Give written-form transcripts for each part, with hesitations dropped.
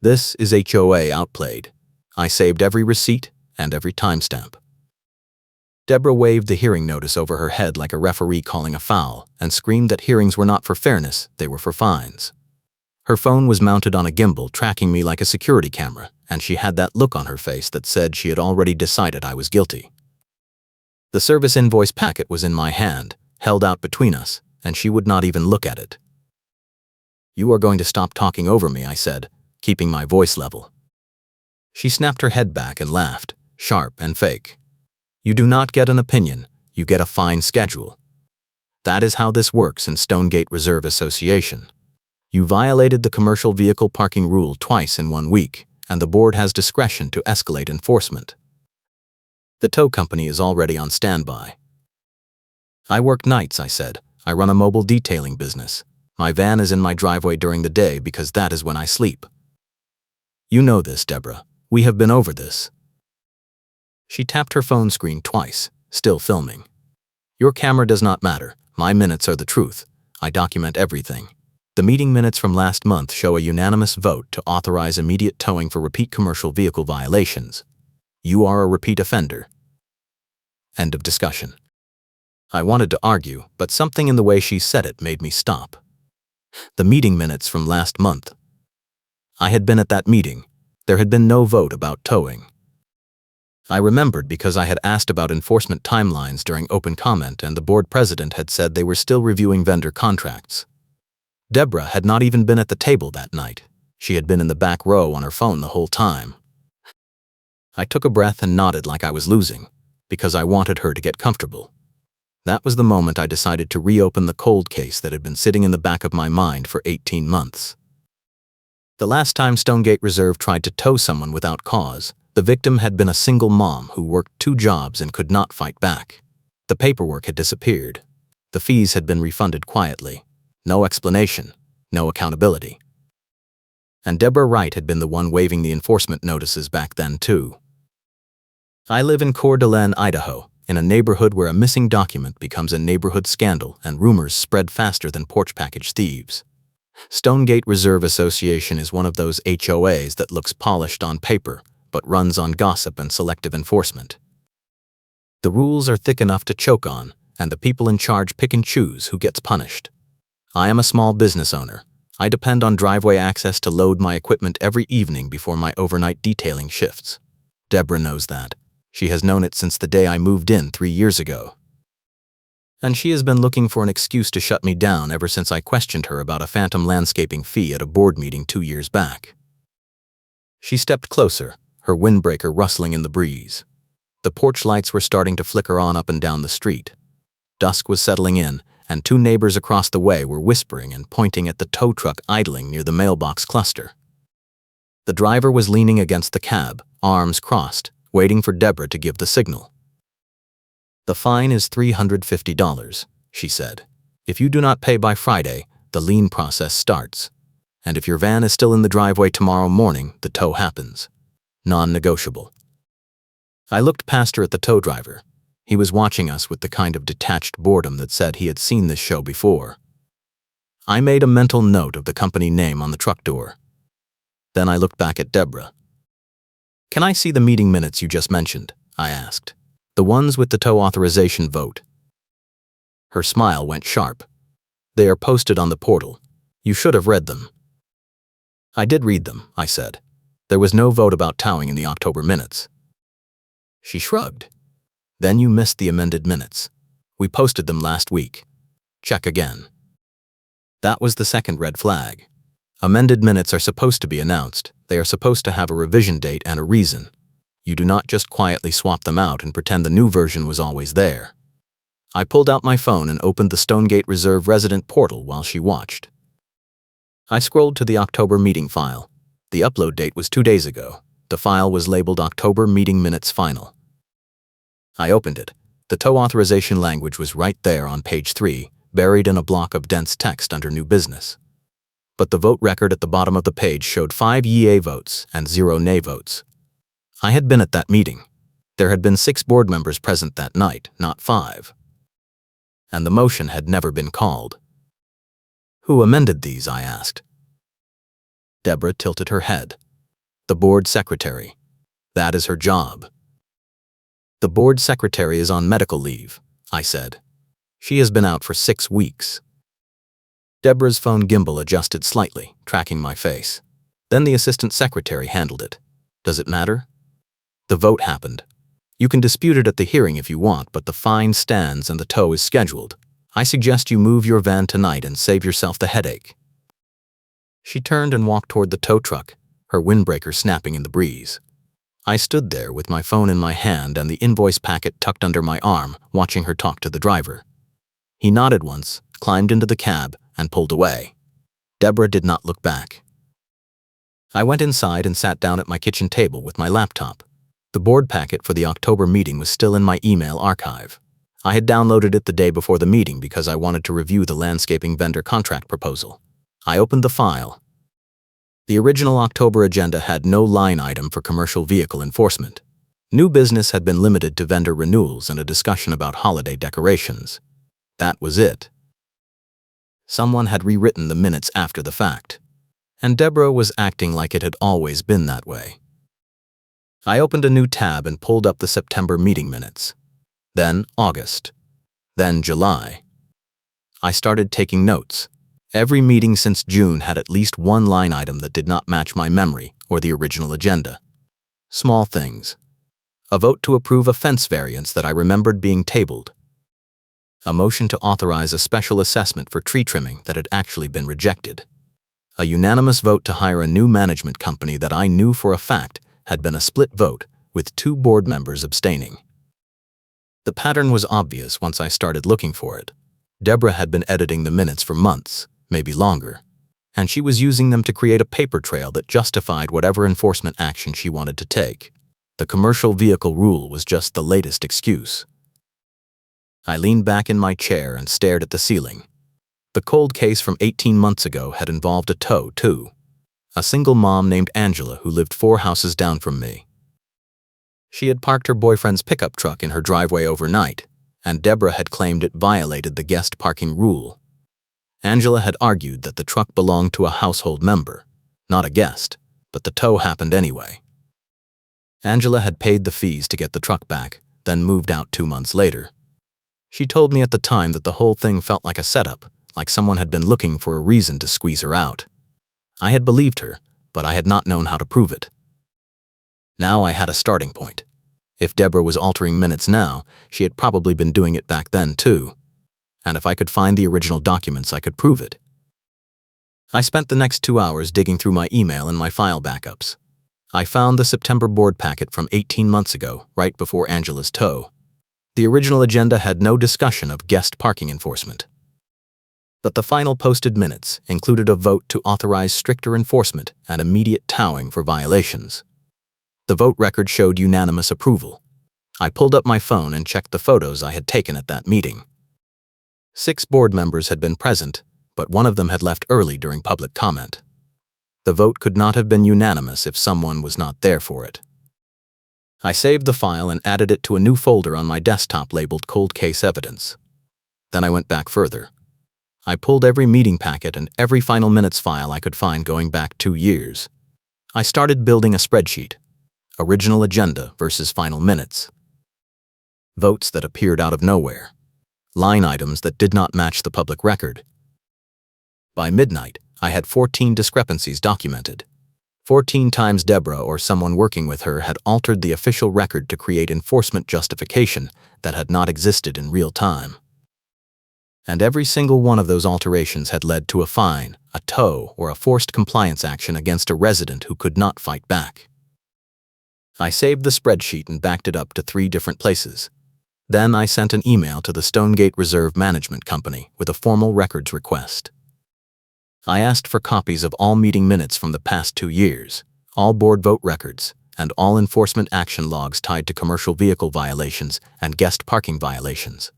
This is HOA outplayed. I saved every receipt and every timestamp. Deborah waved the hearing notice over her head like a referee calling a foul and screamed that hearings were not for fairness, they were for fines. Her phone was mounted on a gimbal, tracking me like a security camera, and she had that look on her face that said she had already decided I was guilty. The service invoice packet was in my hand, held out between us, and she would not even look at it. "You are going to stop talking over me," I said, keeping my voice level. She snapped her head back and laughed, sharp and fake. "You do not get an opinion, you get a fine schedule. That is how this works in Stonegate Reserve Association. You violated the commercial vehicle parking rule twice in 1 week, and the board has discretion to escalate enforcement. The tow company is already on standby." "I work nights," I said. "I run a mobile detailing business. My van is in my driveway during the day because that is when I sleep." "You know this, Deborah. We have been over this." She tapped her phone screen twice, still filming. "Your camera does not matter. My minutes are the truth. I document everything. The meeting minutes from last month show a unanimous vote to authorize immediate towing for repeat commercial vehicle violations. You are a repeat offender." End of discussion. I wanted to argue, but something in the way she said it made me stop. The meeting minutes from last month. I had been at that meeting. There had been no vote about towing. I remembered because I had asked about enforcement timelines during open comment, and the board president had said they were still reviewing vendor contracts. Deborah had not even been at the table that night. She had been in the back row on her phone the whole time. I took a breath and nodded like I was losing, because I wanted her to get comfortable. That was the moment I decided to reopen the cold case that had been sitting in the back of my mind for 18 months. The last time Stonegate Reserve tried to tow someone without cause, the victim had been a single mom who worked 2 jobs and could not fight back. The paperwork had disappeared. The fees had been refunded quietly. No explanation, no accountability. And Deborah Wright had been the one waving the enforcement notices back then too. I live in Coeur d'Alene, Idaho, in a neighborhood where a missing document becomes a neighborhood scandal and rumors spread faster than porch package thieves. Stonegate Reserve Association is one of those HOAs that looks polished on paper, but runs on gossip and selective enforcement. The rules are thick enough to choke on, and the people in charge pick and choose who gets punished. I am a small business owner. I depend on driveway access to load my equipment every evening before my overnight detailing shifts. Deborah knows that. She has known it since the day I moved in 3 years ago. And she has been looking for an excuse to shut me down ever since I questioned her about a phantom landscaping fee at a board meeting 2 years back. She stepped closer, her windbreaker rustling in the breeze. The porch lights were starting to flicker on up and down the street. Dusk was settling in, and 2 neighbors across the way were whispering and pointing at the tow truck idling near the mailbox cluster. The driver was leaning against the cab, arms crossed, waiting for Deborah to give the signal. "The fine is $350, she said. "If you do not pay by Friday, the lien process starts. And if your van is still in the driveway tomorrow morning, the tow happens. Non-negotiable." I looked past her at the tow driver. He was watching us with the kind of detached boredom that said he had seen this show before. I made a mental note of the company name on the truck door. Then I looked back at Deborah. "Can I see the meeting minutes you just mentioned?" I asked. "The ones with the tow authorization vote." Her smile went sharp. "They are posted on the portal. You should have read them." "I did read them," I said. "There was no vote about towing in the October minutes." She shrugged. "Then you missed the amended minutes. We posted them last week. Check again." That was the second red flag. Amended minutes are supposed to be announced. They are supposed to have a revision date and a reason. You do not just quietly swap them out and pretend the new version was always there. I pulled out my phone and opened the Stonegate Reserve resident portal while she watched. I scrolled to the October meeting file. The upload date was 2 days ago. The file was labeled October Meeting Minutes Final. I opened it. The tow authorization language was right there on page 3, buried in a block of dense text under New Business. But the vote record at the bottom of the page showed 5 yea votes and 0 nay votes. I had been at that meeting. There had been 6 board members present that night, not 5. And the motion had never been called. "Who amended these?" I asked. Deborah tilted her head. The board secretary. That is her job. The board secretary is on medical leave, I said. She has been out for 6 weeks. Deborah's phone gimbal adjusted slightly, tracking my face. Then the assistant secretary handled it. Does it matter? The vote happened. You can dispute it at the hearing if you want, but the fine stands and the tow is scheduled. I suggest you move your van tonight and save yourself the headache. She turned and walked toward the tow truck, her windbreaker snapping in the breeze. I stood there with my phone in my hand and the invoice packet tucked under my arm, watching her talk to the driver. He nodded once, climbed into the cab, and pulled away. Deborah did not look back. I went inside and sat down at my kitchen table with my laptop. The board packet for the October meeting was still in my email archive. I had downloaded it the day before the meeting because I wanted to review the landscaping vendor contract proposal. I opened the file. The original October agenda had no line item for commercial vehicle enforcement. New business had been limited to vendor renewals and a discussion about holiday decorations. That was it. Someone had rewritten the minutes after the fact, and Deborah was acting like it had always been that way. I opened a new tab and pulled up the September meeting minutes. Then August. Then July. I started taking notes. Every meeting since June had at least one line item that did not match my memory or the original agenda. Small things. A vote to approve a fence variance that I remembered being tabled. A motion to authorize a special assessment for tree trimming that had actually been rejected. A unanimous vote to hire a new management company that I knew for a fact had been a split vote, with 2 board members abstaining. The pattern was obvious once I started looking for it. Deborah had been editing the minutes for months, maybe longer, and she was using them to create a paper trail that justified whatever enforcement action she wanted to take. The commercial vehicle rule was just the latest excuse. I leaned back in my chair and stared at the ceiling. The cold case from 18 months ago had involved a tow, too. A single mom named Angela who lived 4 houses down from me. She had parked her boyfriend's pickup truck in her driveway overnight, and Deborah had claimed it violated the guest parking rule. Angela had argued that the truck belonged to a household member, not a guest, but the tow happened anyway. Angela had paid the fees to get the truck back, then moved out 2 months later. She told me at the time that the whole thing felt like a setup, like someone had been looking for a reason to squeeze her out. I had believed her, but I had not known how to prove it. Now I had a starting point. If Deborah was altering minutes now, she had probably been doing it back then too. And if I could find the original documents, I could prove it. I spent the next 2 hours digging through my email and my file backups. I found the September board packet from 18 months ago, right before Angela's tow. The original agenda had no discussion of guest parking enforcement. But the final posted minutes included a vote to authorize stricter enforcement and immediate towing for violations. The vote record showed unanimous approval. I pulled up my phone and checked the photos I had taken at that meeting. 6 board members had been present, but one of them had left early during public comment. The vote could not have been unanimous if someone was not there for it. I saved the file and added it to a new folder on my desktop labeled Cold Case Evidence. Then I went back further. I pulled every meeting packet and every final minutes file I could find going back 2 years. I started building a spreadsheet. Original agenda versus final minutes. Votes that appeared out of nowhere. Line items that did not match the public record. By midnight, I had 14 discrepancies documented. 14 times Deborah or someone working with her had altered the official record to create enforcement justification that had not existed in real time. And every single one of those alterations had led to a fine, a tow, or a forced compliance action against a resident who could not fight back. I saved the spreadsheet and backed it up to 3 different places. Then I sent an email to the Stonegate Reserve Management Company with a formal records request. I asked for copies of all meeting minutes from the past 2 years, all board vote records, and all enforcement action logs tied to commercial vehicle violations and guest parking violations.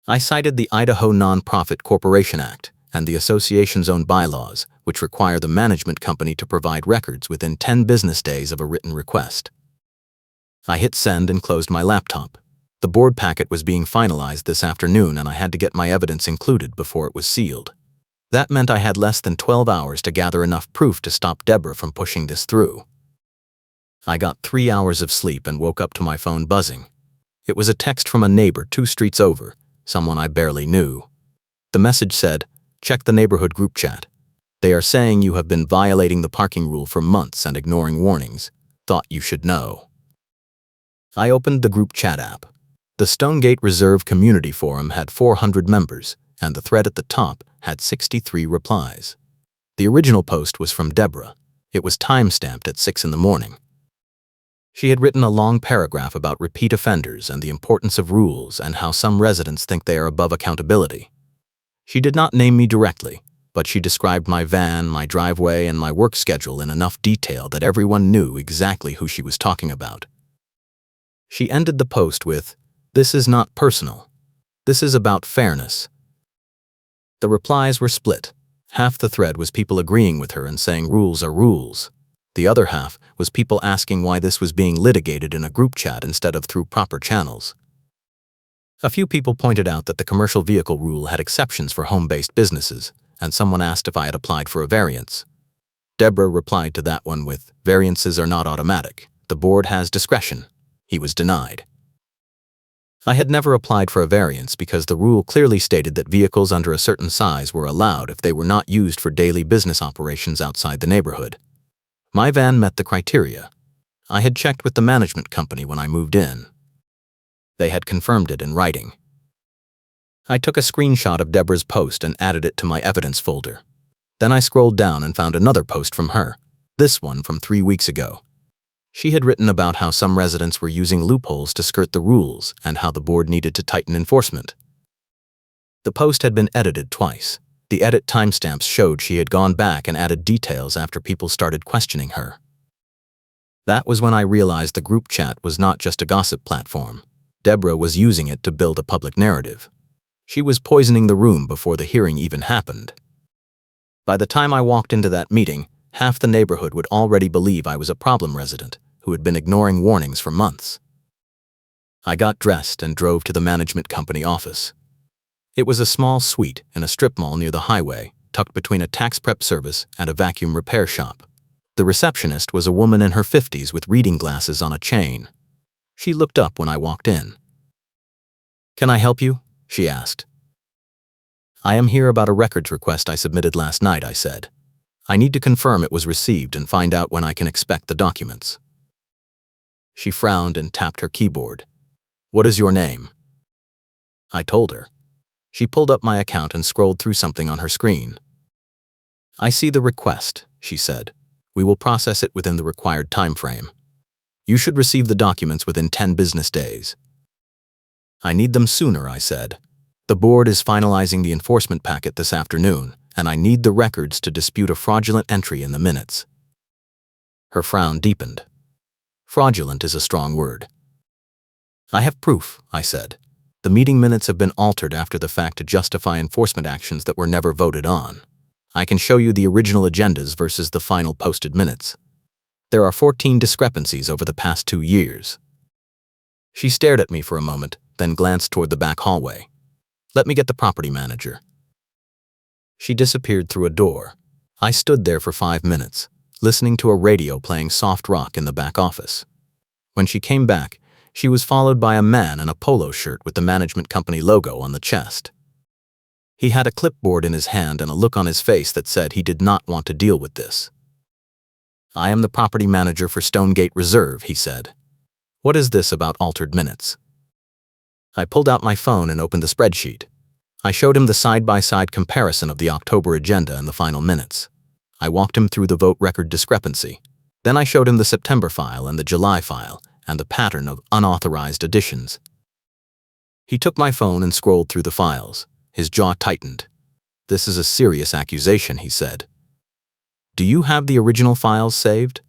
I cited the Idaho Nonprofit Corporation Act and the association's own bylaws, which require the management company to provide records within 10 business days of a written request. I hit send and closed my laptop. The board packet was being finalized this afternoon and I had to get my evidence included before it was sealed. That meant I had less than 12 hours to gather enough proof to stop Deborah from pushing this through. I got 3 hours of sleep and woke up to my phone buzzing. It was a text from a neighbor 2 streets over, someone I barely knew. The message said, "Check the neighborhood group chat. They are saying you have been violating the parking rule for months and ignoring warnings. Thought you should know." I opened the group chat app. The Stonegate Reserve Community Forum had 400 members, and the thread at the top had 63 replies. The original post was from Deborah. It was time-stamped at 6 in the morning. She had written a long paragraph about repeat offenders and the importance of rules and how some residents think they are above accountability. She did not name me directly, but she described my van, my driveway, and my work schedule in enough detail that everyone knew exactly who she was talking about. She ended the post with, "This is not personal. This is about fairness." The replies were split. Half the thread was people agreeing with her and saying rules are rules. The other half was people asking why this was being litigated in a group chat instead of through proper channels. A few people pointed out that the commercial vehicle rule had exceptions for home-based businesses, and someone asked if I had applied for a variance. Deborah replied to that one with, "Variances are not automatic. The board has discretion." He was denied. I had never applied for a variance because the rule clearly stated that vehicles under a certain size were allowed if they were not used for daily business operations outside the neighborhood. My van met the criteria. I had checked with the management company when I moved in. They had confirmed it in writing. I took a screenshot of Deborah's post and added it to my evidence folder. Then I scrolled down and found another post from her, this one from 3 weeks ago. She had written about how some residents were using loopholes to skirt the rules and how the board needed to tighten enforcement. The post had been edited twice. The edit timestamps showed she had gone back and added details after people started questioning her. That was when I realized the group chat was not just a gossip platform. Deborah was using it to build a public narrative. She was poisoning the room before the hearing even happened. By the time I walked into that meeting, half the neighborhood would already believe I was a problem resident who had been ignoring warnings for months. I got dressed and drove to the management company office. It was a small suite in a strip mall near the highway, tucked between a tax prep service and a vacuum repair shop. The receptionist was a woman in her 50s with reading glasses on a chain. She looked up when I walked in. "Can I help you?" she asked. "I am here about a records request I submitted last night," I said. "I need to confirm it was received and find out when I can expect the documents." She frowned and tapped her keyboard. "What is your name?" I told her. She pulled up my account and scrolled through something on her screen. "I see the request," she said. "We will process it within the required time frame. You should receive the documents within 10 business days." "I need them sooner," I said. "The board is finalizing the enforcement packet this afternoon, and I need the records to dispute a fraudulent entry in the minutes." Her frown deepened. Fraudulent is a strong word. "I have proof," I said. "The meeting minutes have been altered after the fact to justify enforcement actions that were never voted on. I can show you the original agendas versus the final posted minutes. There are 14 discrepancies over the past 2 years. She stared at me for a moment, then glanced toward the back hallway. "Let me get the property manager." She disappeared through a door. I stood there for 5 minutes, listening to a radio playing soft rock in the back office. When she came back, she was followed by a man in a polo shirt with the management company logo on the chest. He had a clipboard in his hand and a look on his face that said he did not want to deal with this. "I am the property manager for Stonegate Reserve," he said. "What is this about altered minutes?" I pulled out my phone and opened the spreadsheet. I showed him the side-by-side comparison of the October agenda and the final minutes. I walked him through the vote record discrepancy. Then I showed him the September file and the July file and the pattern of unauthorized additions. He took my phone and scrolled through the files. His jaw tightened. "This is a serious accusation," he said. "Do you have the original files saved?"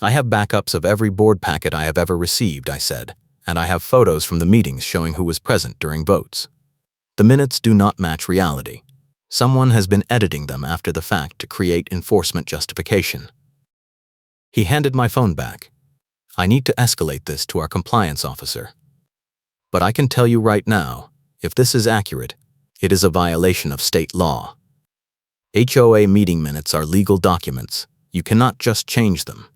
"I have backups of every board packet I have ever received," I said, "and I have photos from the meetings showing who was present during votes. The minutes do not match reality. Someone has been editing them after the fact to create enforcement justification." He handed my phone back. "I need to escalate this to our compliance officer. But I can tell you right now, if this is accurate, it is a violation of state law. HOA meeting minutes are legal documents. You cannot just change them."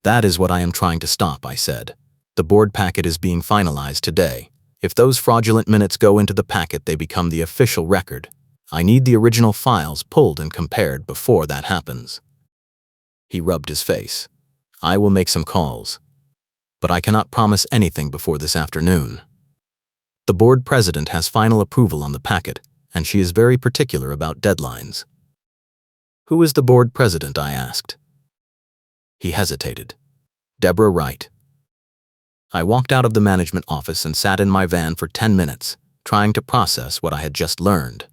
That is what I am trying to stop, I said. The board packet is being finalized today. If those fraudulent minutes go into the packet, they become the official record. I need the original files pulled and compared before that happens. He rubbed his face. I will make some calls, but I cannot promise anything before this afternoon. The board president has final approval on the packet, and she is very particular about deadlines. Who is the board president? I asked. He hesitated. Deborah Wright. I walked out of the management office and sat in my van for 10 minutes, trying to process what I had just learned.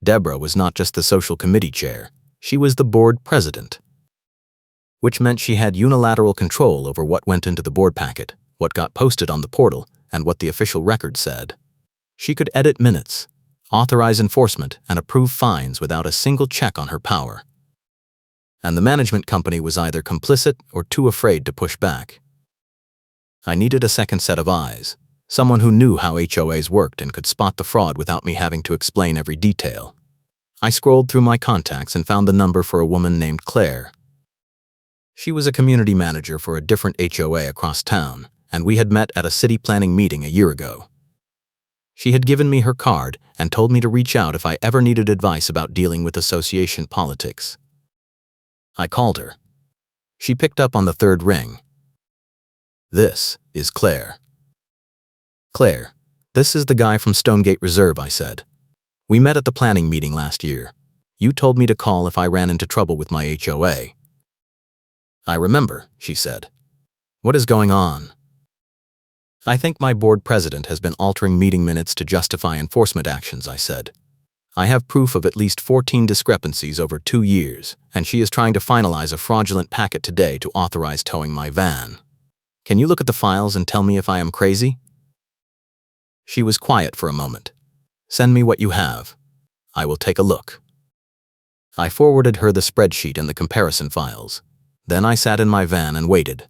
Deborah was not just the social committee chair, she was the board president, which meant she had unilateral control over what went into the board packet, what got posted on the portal, and what the official record said. She could edit minutes, authorize enforcement, and approve fines without a single check on her power. And the management company was either complicit or too afraid to push back. I needed a second set of eyes, someone who knew how HOAs worked and could spot the fraud without me having to explain every detail. I scrolled through my contacts and found the number for a woman named Claire. She was a community manager for a different HOA across town, and we had met at a city planning meeting a year ago. She had given me her card and told me to reach out if I ever needed advice about dealing with association politics. I called her. She picked up on the third ring. This is Claire. Claire, this is the guy from Stonegate Reserve, I said. We met at the planning meeting last year. You told me to call if I ran into trouble with my HOA. I remember, she said. What is going on? I think my board president has been altering meeting minutes to justify enforcement actions, I said. I have proof of at least 14 discrepancies over 2 years, and she is trying to finalize a fraudulent packet today to authorize towing my van. Can you look at the files and tell me if I am crazy? She was quiet for a moment. Send me what you have. I will take a look. I forwarded her the spreadsheet and the comparison files. Then I sat in my van and waited.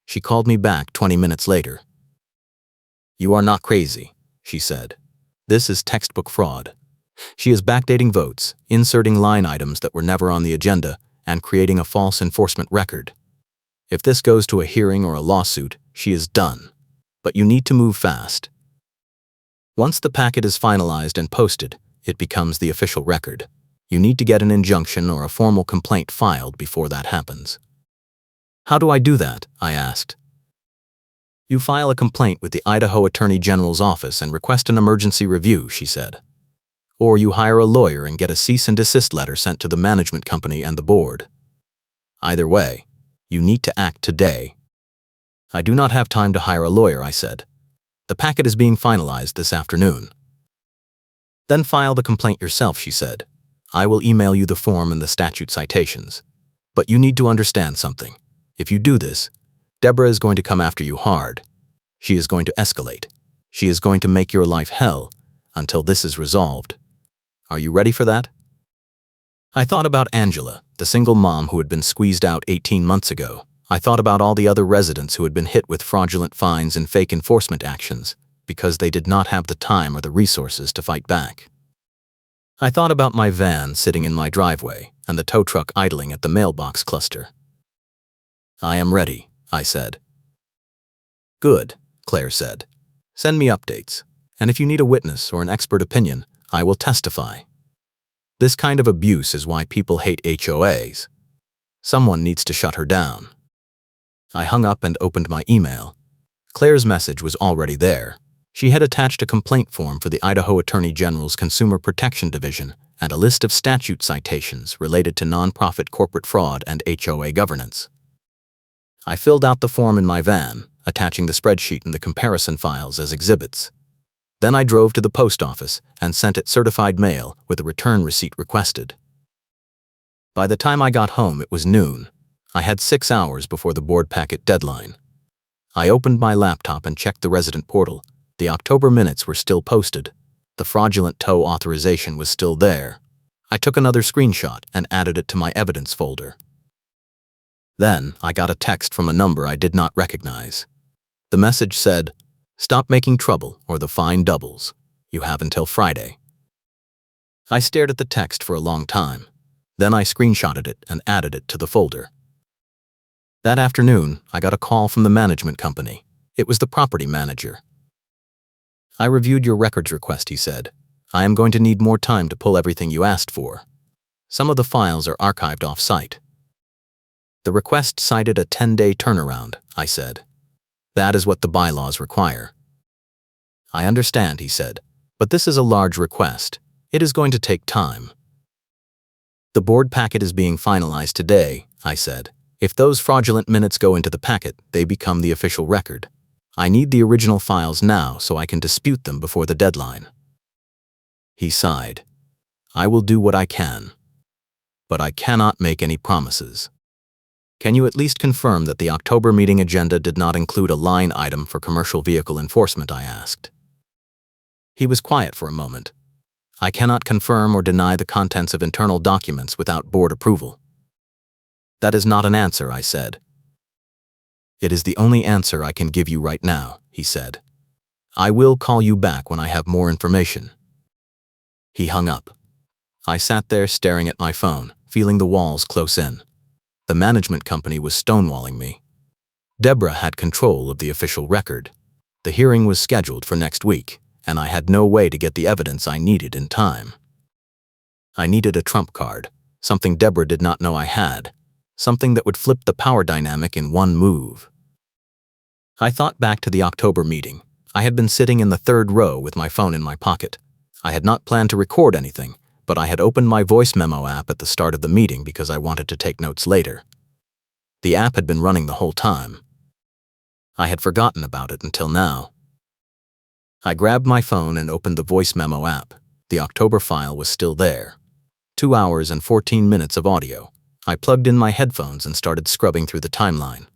She called me back 20 minutes later. You are not crazy, she said. This is textbook fraud. She is backdating votes, inserting line items that were never on the agenda, and creating a false enforcement record. If this goes to a hearing or a lawsuit, she is done. But you need to move fast. Once the packet is finalized and posted, it becomes the official record. You need to get an injunction or a formal complaint filed before that happens. How do I do that? I asked. You file a complaint with the Idaho Attorney General's office and request an emergency review, she said. Or you hire a lawyer and get a cease and desist letter sent to the management company and the board. Either way, you need to act today. I do not have time to hire a lawyer, I said. The packet is being finalized this afternoon. Then file the complaint yourself, she said. I will email you the form and the statute citations. But you need to understand something. If you do this, Deborah is going to come after you hard. She is going to escalate. She is going to make your life hell until this is resolved. Are you ready for that? I thought about Angela, the single mom who had been squeezed out 18 months ago. I thought about all the other residents who had been hit with fraudulent fines and fake enforcement actions because they did not have the time or the resources to fight back. I thought about my van sitting in my driveway and the tow truck idling at the mailbox cluster. I am ready, I said. Good, Claire said. Send me updates, and if you need a witness or an expert opinion, I will testify. This kind of abuse is why people hate HOAs. Someone needs to shut her down. I hung up and opened my email. Claire's message was already there. She had attached a complaint form for the Idaho Attorney General's Consumer Protection Division and a list of statute citations related to nonprofit corporate fraud and HOA governance. I filled out the form in my van, attaching the spreadsheet and the comparison files as exhibits. Then I drove to the post office and sent it certified mail with a return receipt requested. By the time I got home, it was noon. I had 6 hours before the board packet deadline. I opened my laptop and checked the resident portal. The October minutes were still posted. The fraudulent tow authorization was still there. I took another screenshot and added it to my evidence folder. Then I got a text from a number I did not recognize. The message said, "Stop making trouble or the fine doubles. You have until Friday." I stared at the text for a long time. Then I screenshotted it and added it to the folder. That afternoon, I got a call from the management company. It was the property manager. "I reviewed your records request," he said. "I am going to need more time to pull everything you asked for. Some of the files are archived off-site." "The request cited a 10-day turnaround," I said. "That is what the bylaws require." "I understand," he said, "but this is a large request. It is going to take time." "The board packet is being finalized today," I said. "If those fraudulent minutes go into the packet, they become the official record. I need the original files now so I can dispute them before the deadline." He sighed. "I will do what I can, but I cannot make any promises." "Can you at least confirm that the October meeting agenda did not include a line item for commercial vehicle enforcement?" I asked. He was quiet for a moment. "I cannot confirm or deny the contents of internal documents without board approval." "That is not an answer," I said. "It is the only answer I can give you right now," he said. "I will call you back when I have more information." He hung up. I sat there staring at my phone, feeling the walls close in. The management company was stonewalling me. Deborah had control of the official record. The hearing was scheduled for next week, and I had no way to get the evidence I needed in time. I needed a trump card, something Deborah did not know I had, something that would flip the power dynamic in one move. I thought back to the October meeting. I had been sitting in the third row with my phone in my pocket. I had not planned to record anything, but I had opened my voice memo app at the start of the meeting because I wanted to take notes later. The app had been running the whole time. I had forgotten about it until now. I grabbed my phone and opened the voice memo app. The October file was still there. 2 hours and 14 minutes of audio. I plugged in my headphones and started scrubbing through the timeline.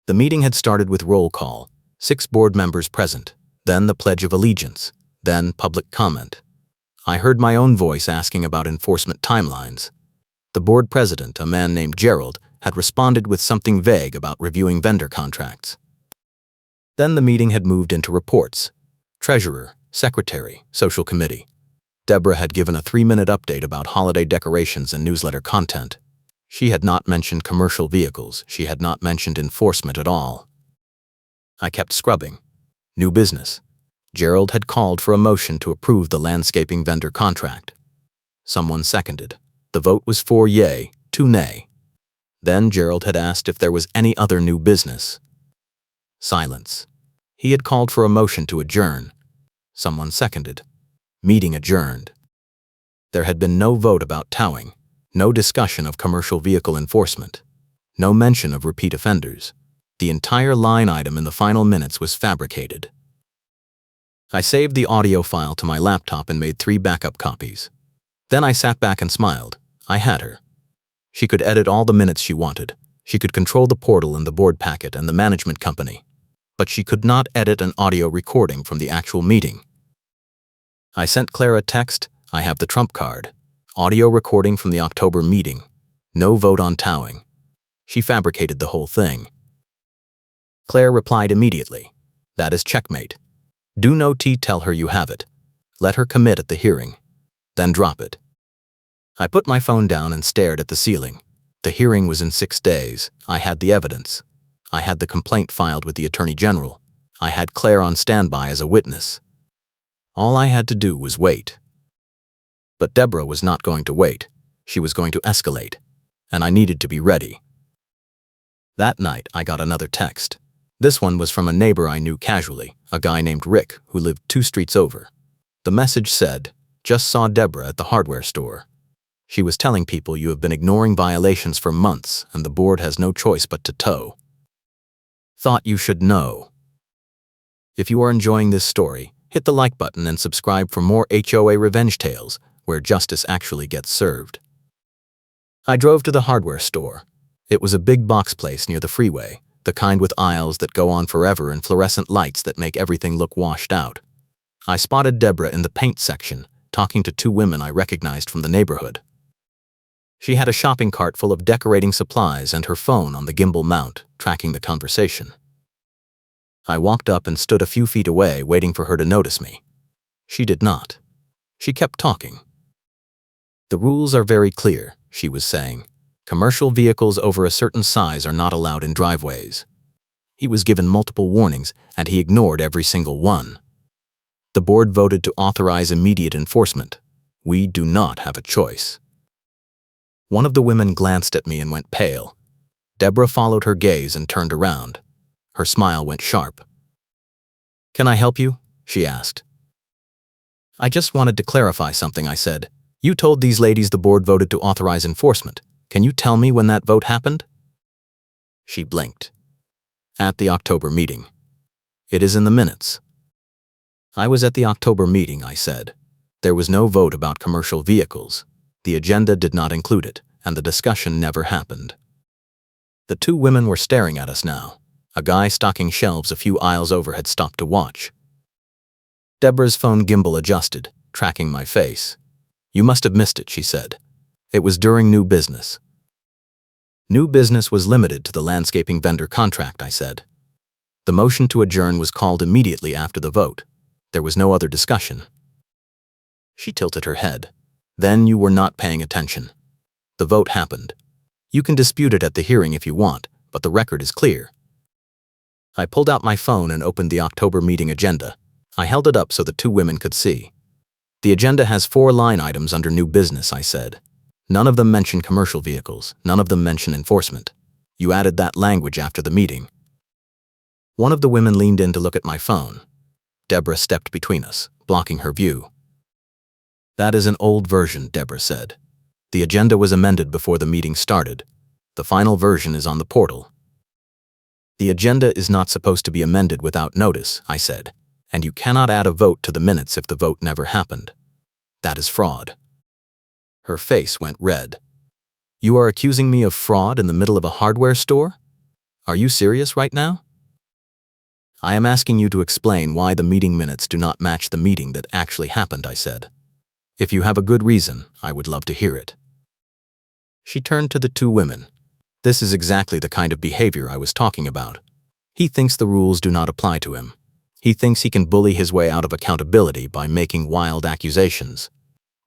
The meeting had started with roll call, 6 board members present, then the Pledge of Allegiance, then public comment. I heard my own voice asking about enforcement timelines. The board president, a man named Gerald, had responded with something vague about reviewing vendor contracts. Then the meeting had moved into reports. Treasurer, secretary, social committee. Deborah had given a 3-minute update about holiday decorations and newsletter content. She had not mentioned commercial vehicles. She had not mentioned enforcement at all. I kept scrubbing. New business. Gerald had called for a motion to approve the landscaping vendor contract. Someone seconded. The vote was 4 yay, 2 nay. Then Gerald had asked if there was any other new business. Silence. He had called for a motion to adjourn. Someone seconded. Meeting adjourned. There had been no vote about towing, no discussion of commercial vehicle enforcement, no mention of repeat offenders. The entire line item in the final minutes was fabricated. I saved the audio file to my laptop and made 3 backup copies. Then I sat back and smiled. I had her. She could edit all the minutes she wanted. She could control the portal and the board packet and the management company. But she could not edit an audio recording from the actual meeting. I sent Claire a text. "I have the trump card. Audio recording from the October meeting. No vote on towing." She fabricated the whole thing. Claire replied immediately. "That is checkmate. Do no tell her you have it. Let her commit at the hearing. Then drop it." I put my phone down and stared at the ceiling. The hearing was in 6 days. I had the evidence. I had the complaint filed with the Attorney General. I had Claire on standby as a witness. All I had to do was wait. But Deborah was not going to wait. She was going to escalate. And I needed to be ready. That night, I got another text. This one was from a neighbor I knew casually, a guy named Rick who lived 2 streets over. The message said, "Just saw Deborah at the hardware store. She was telling people you have been ignoring violations for months and the board has no choice but to tow. Thought you should know." If you are enjoying this story, hit the like button and subscribe for more HOA revenge tales where justice actually gets served. I drove to the hardware store. It was a big box place near the freeway, the kind with aisles that go on forever and fluorescent lights that make everything look washed out. I spotted Deborah in the paint section, talking to 2 women I recognized from the neighborhood. She had a shopping cart full of decorating supplies and her phone on the gimbal mount, tracking the conversation. I walked up and stood a few feet away, waiting for her to notice me. She did not. She kept talking. "The rules are very clear," she was saying. Commercial vehicles over a certain size are not allowed in driveways. He was given multiple warnings, and he ignored every single one. The board voted to authorize immediate enforcement. We do not have a choice. One of the women glanced at me and went pale. Deborah followed her gaze and turned around. Her smile went sharp. "Can I help you?" she asked. "I just wanted to clarify something," I said. "You told these ladies the board voted to authorize enforcement. Can you tell me when that vote happened?" She blinked. "At the October meeting. It is in the minutes." "I was at the October meeting," I said. "There was no vote about commercial vehicles. The agenda did not include it, and the discussion never happened." The two women were staring at us now. A guy stocking shelves a few aisles over had stopped to watch. Deborah's phone gimbal adjusted, tracking my face. "You must have missed it," she said. "It was during new business." New business was limited to the landscaping vendor contract, I said. The motion to adjourn was called immediately after the vote. There was no other discussion. She tilted her head. "Then you were not paying attention. The vote happened. You can dispute it at the hearing if you want, but the record is clear." I pulled out my phone and opened the October meeting agenda. I held it up so the two women could see. "The agenda has 4 line items under new business," I said. "None of them mention commercial vehicles. None of them mention enforcement. You added that language after the meeting." One of the women leaned in to look at my phone. Deborah stepped between us, blocking her view. "That is an old version," Deborah said. "The agenda was amended before the meeting started. The final version is on the portal." "The agenda is not supposed to be amended without notice," I said, "and you cannot add a vote to the minutes if the vote never happened. That is fraud." Her face went red. "You are accusing me of fraud in the middle of a hardware store? Are you serious right now?" "I am asking you to explain why the meeting minutes do not match the meeting that actually happened," I said. "If you have a good reason, I would love to hear it." She turned to the two women. "This is exactly the kind of behavior I was talking about. He thinks the rules do not apply to him. He thinks he can bully his way out of accountability by making wild accusations.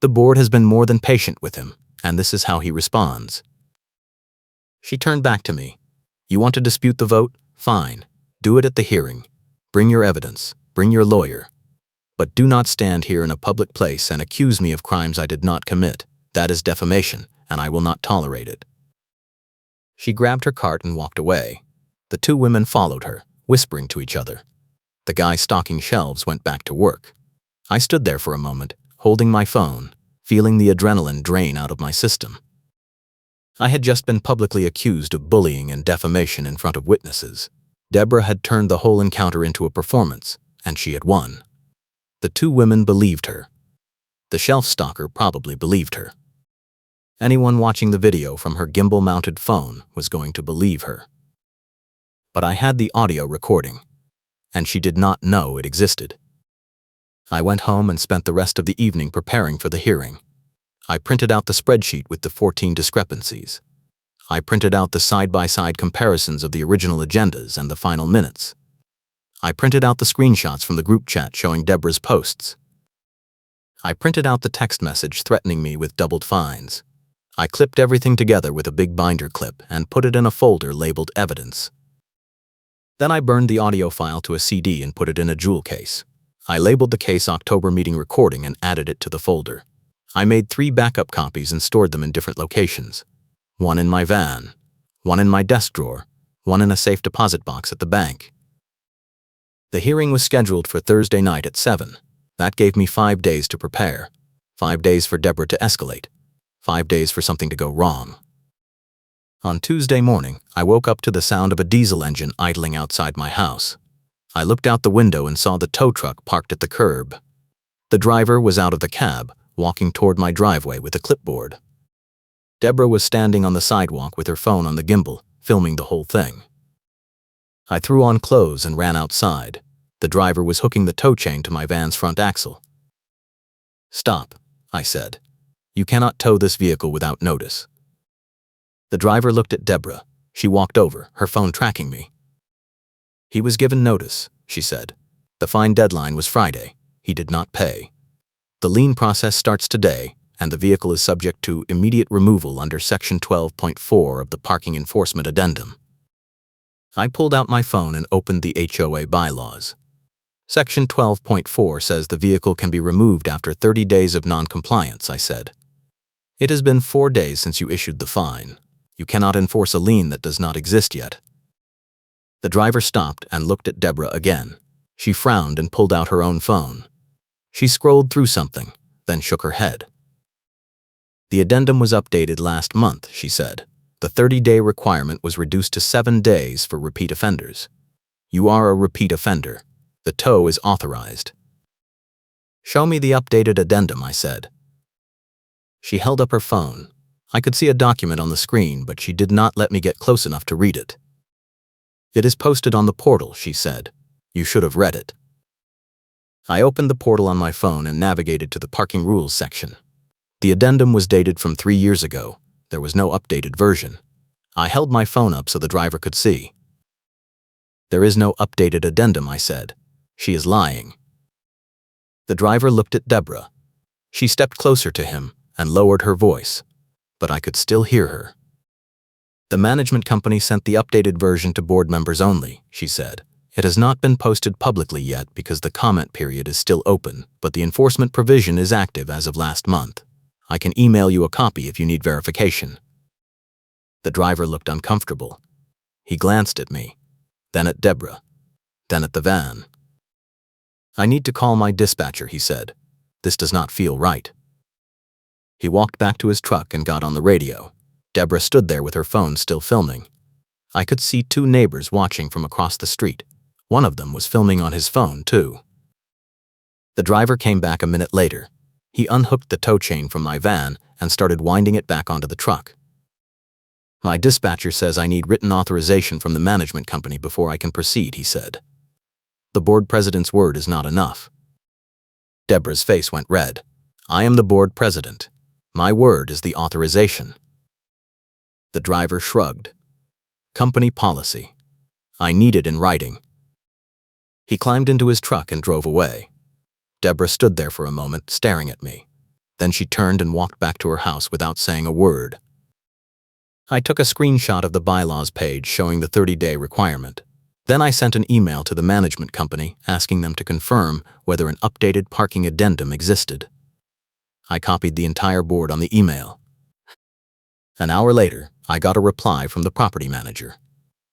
The board has been more than patient with him, and this is how he responds." She turned back to me. "You want to dispute the vote? Fine. Do it at the hearing. Bring your evidence. Bring your lawyer. But do not stand here in a public place and accuse me of crimes I did not commit. That is defamation, and I will not tolerate it." She grabbed her cart and walked away. The two women followed her, whispering to each other. The guy stocking shelves went back to work. I stood there for a moment, holding my phone, feeling the adrenaline drain out of my system. I had just been publicly accused of bullying and defamation in front of witnesses. Deborah had turned the whole encounter into a performance, and she had won. The two women believed her. The shelf stalker probably believed her. Anyone watching the video from her gimbal-mounted phone was going to believe her. But I had the audio recording, and she did not know it existed. I went home and spent the rest of the evening preparing for the hearing. I printed out the spreadsheet with the 14 discrepancies. I printed out the side-by-side comparisons of the original agendas and the final minutes. I printed out the screenshots from the group chat showing Deborah's posts. I printed out the text message threatening me with doubled fines. I clipped everything together with a big binder clip and put it in a folder labeled Evidence. Then I burned the audio file to a CD and put it in a jewel case. I labeled the case October meeting recording and added it to the folder. I made 3 backup copies and stored them in different locations. One in my van, one in my desk drawer, one in a safe deposit box at the bank. The hearing was scheduled for Thursday night at 7. That gave me 5 days to prepare. 5 days for Deborah to escalate. 5 days for something to go wrong. On Tuesday morning, I woke up to the sound of a diesel engine idling outside my house. I looked out the window and saw the tow truck parked at the curb. The driver was out of the cab, walking toward my driveway with a clipboard. Deborah was standing on the sidewalk with her phone on the gimbal, filming the whole thing. I threw on clothes and ran outside. The driver was hooking the tow chain to my van's front axle. "Stop," I said. "You cannot tow this vehicle without notice." The driver looked at Deborah. She walked over, her phone tracking me. "He was given notice," she said. "The fine deadline was Friday. He did not pay. The lien process starts today, and the vehicle is subject to immediate removal under Section 12.4 of the Parking Enforcement Addendum. I pulled out my phone and opened the HOA bylaws. Section 12.4 says the vehicle can be removed after 30 days of non-compliance, I said. It has been 4 days since you issued the fine. You cannot enforce a lien that does not exist yet. The driver stopped and looked at Deborah again. She frowned and pulled out her own phone. She scrolled through something, then shook her head. The addendum was updated last month, she said. The 30-day requirement was reduced to 7 days for repeat offenders. You are a repeat offender. The tow is authorized. Show me the updated addendum, I said. She held up her phone. I could see a document on the screen, but she did not let me get close enough to read it. It is posted on the portal, she said. You should have read it. I opened the portal on my phone and navigated to the parking rules section. The addendum was dated from 3 years ago. There was no updated version. I held my phone up so the driver could see. There is no updated addendum, I said. She is lying. The driver looked at Deborah. She stepped closer to him and lowered her voice, but I could still hear her. The management company sent the updated version to board members only, she said. It has not been posted publicly yet because the comment period is still open, but the enforcement provision is active as of last month. I can email you a copy if you need verification. The driver looked uncomfortable. He glanced at me, then at Deborah, then at the van. I need to call my dispatcher, he said. This does not feel right. He walked back to his truck and got on the radio. Deborah stood there with her phone still filming. I could see 2 neighbors watching from across the street. One of them was filming on his phone, too. The driver came back a minute later. He unhooked the tow chain from my van and started winding it back onto the truck. My dispatcher says I need written authorization from the management company before I can proceed, he said. The board president's word is not enough. Deborah's face went red. I am the board president. My word is the authorization. The driver shrugged. Company policy. I need it in writing. He climbed into his truck and drove away. Deborah stood there for a moment, staring at me. Then she turned and walked back to her house without saying a word. I took a screenshot of the bylaws page showing the 30-day requirement. Then I sent an email to the management company asking them to confirm whether an updated parking addendum existed. I copied the entire board on the email. An hour later, I got a reply from the property manager.